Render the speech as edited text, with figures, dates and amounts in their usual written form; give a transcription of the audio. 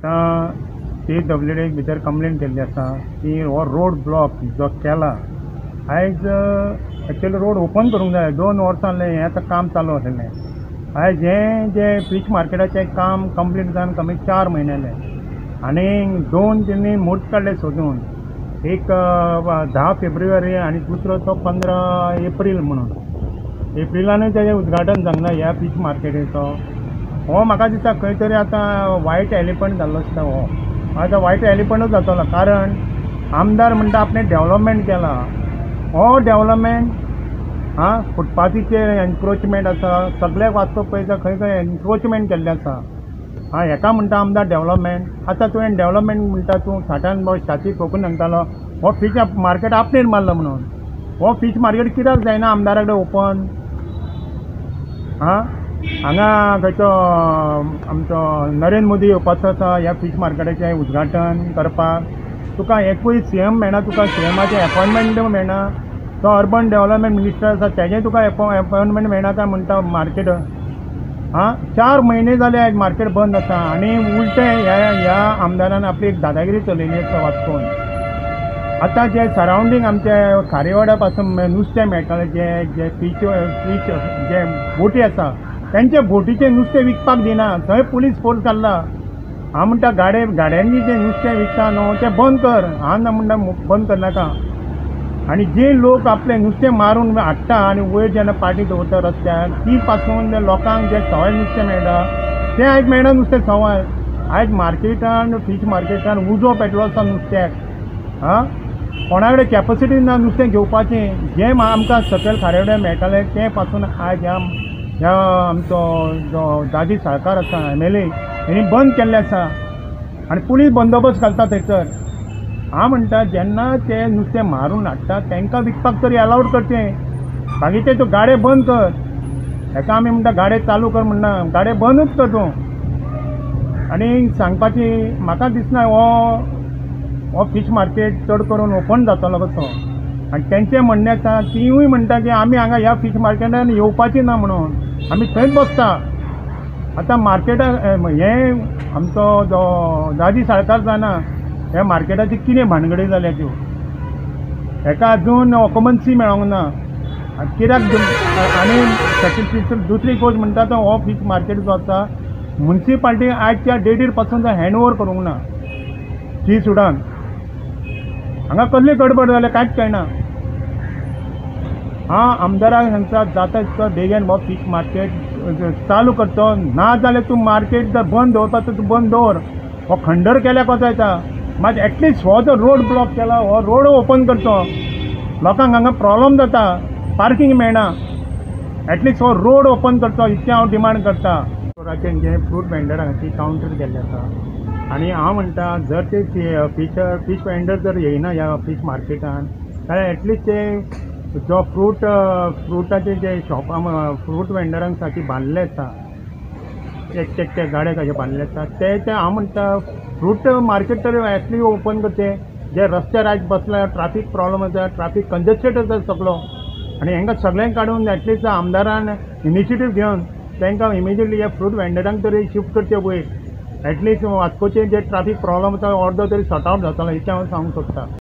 आतां CWD भितर complain केल्ली आसा की हो रोड ब्लॉक जो केला आयज एक्चुअली रोड ओपन करूंक जाय 2 वर्सां जालें हें आतां काम चालू आसलें आयज हें जें फिश मार्केटाचें काम कंप्लीट जावन कमी 4 म्हयने जाले आनी 2 तेणी म्हूर्त काडले सोदून एक 10 फेब्रुवारी आनी दुसरो तो 15 एप्रील म्हणून एप्रिलानूय तेजें उद्घाटन जावंक ना ह्या फिश मार्केटीचो हो म्हाका दिसता खंय तरी आतां वायट एलिफंट जाल्लो दिसता हो आतां वायट एलिफंटूच जातलो कारण आमदार म्हणटा आपणें डेव्हलपमेंट केला हो डेव्हलपमेंट फुटपाथीचेर एनक्रोचमेंट आसा सगळ्याक वाचपाक पळयता खंय खंय एनक्रोचमेंट केल्लें आसा हेका म्हणटा आमदार डेव्हलपमेंट आतां तुवें डेव्हलपमेंट म्हणटा तूं साठान छाती ठोकून सांगतालो हो फिश मार्केट आपणेर मारलो म्हणून हो फिश मार्केट कित्याक जायना आमदारा कडेन ओपन हांगा खंयचो आमचो नरेंद्र मोदी येवपाचो आसा ह्या फिश मार्केटाचें उद्घाटन करपाक तुका एकूय CM मेळना तुका CMाचें एपॉयंटमेंट मेळना तो अर्बन डेव्हलपमेंट मिनिस्टर आसा तेजें तुका एपॉयंटमेंट मेळना काय म्हणटा मार्केट 4 म्हयने जाले आयज मार्केट बंद आसा आनी उलटें ह्या आमदारान आपली एक दादागिरी चलयली आसा वाचून आतां जे सरावंडींग आमचे खारेवाड्या पासून नुस्तें मेळटालें जे फीश जे बोटी आसा तेंचे बोटीचें नुस्तें विकपाक दिना थंय पुलीस फोर्स घाल्ला हांव म्हणटा गाड्यांनी जें नुस्तें विकता न्हू तें बंद कर हांव म्हणटा बंद करनाका आनी जे लोक आपलें नुस्तें मारून हाडटा आनी वयर जेन्ना पार्टी दवरता रस्त्यार ती पासून लोकांक जें सवाय नुस्तें मेळटा तें आयज मेळना नुस्तें सवाय आयज मार्केटान फीश मार्केटान उजो पेटलो आसा नुस्त्याक कोणा कडेन कॅपसिटी ना नुस्तें घेवपाचें जें आमकां सकयल खारेवाड्यार मेळटालें तें पासून आयज ह्या आमचो जो दादी साळकार आसा MLA हेणी बंद केल्लें आसा आनी पुलीस बंदोबस्त घालता थंयसर हांव म्हणटा जेन्ना ते नुस्तें मारून हाडटा तांकां विकपाक तरी अलावड करचें बाकीचे तूं गाडे बंद कर हेका आमी म्हणटा गाडे चालू कर म्हणना गाडे बंदूच कर तूं आनी सांगपाची म्हाका दिसना हो फिश मार्केट चड करून ओपन जातलो कसो आनी तेंचें म्हणणें आसा तिवूय म्हणटा की आमी हांगा ह्या फिश मार्केटान येवपाची ना म्हणून आमी थंयच बसता आतां मार्केटान हें आमचो जो दादी साळकार जाणा ह्या मार्केटाची कितें भानगडी जाल्या त्यो हेका अजून ऑक्युपन्सी मेळोंक ना कित्याक आनी सेक्रेटरी दुसरी गोश्ट म्हणटा तो हो फिश मार्केट जो आसा म्युनिसिपाल्टी आयजच्या डेटीर पासून हँडओवर करूंक ना सी सुडान हांगा कसली गडबड जाल्या कांयच कळना आमदाराक सांगता जाता तितलो बेगीन हो फिश मार्केट चालू करचो ना जाल्यार तूं मार्केट जर बंद दवरपाचो तूं बंद दवर हो खंडर केल्यार कसो येता मात एटलिस्ट हो जो रोड ब्लॉक केला हो रोड ओपन करचो लोकांक हांगा प्रॉब्लम जाता पार्किंग मेळना एटलिस्ट हो रोड ओपन करचो इतकें हांव डिमांड करता जे फ्रूट वेंडरां खातीर कावंटर केल्ले आसा आनी हांव म्हणटा जर ते फीश वेंडर जर येयना ह्या फीश मार्केटान जाल्यार एटलिस्ट ते जो फ्रुटाचे जे शॉपां फ्रूट वेंडरांक साठी बांदले आसा एकटे गाडे कशे बांदले आसा ते हांव म्हणटा फ्रूट मार्केट तर एटली ओपन करचे जे रस्त्यार आयज बसल्या ट्राफीक प्रॉब्लम आसा ट्राफीक कंजेस्टेड आसा सगळो आनी हांकां सगळ्यांक काडून एटलिस्ट आमदारान इनिशिएटीव घेवन तांकां इमिजिएटली ह्या फ्रूट वेंडरांक तरी शिफ्ट करचे वयर एटलिस्ट वास्कोचे जे ट्राफीक प्रॉब्लम आसा अर्दो तरी सॉर्ट आवट जातलो हेचें हांव सांगूंक सोदतां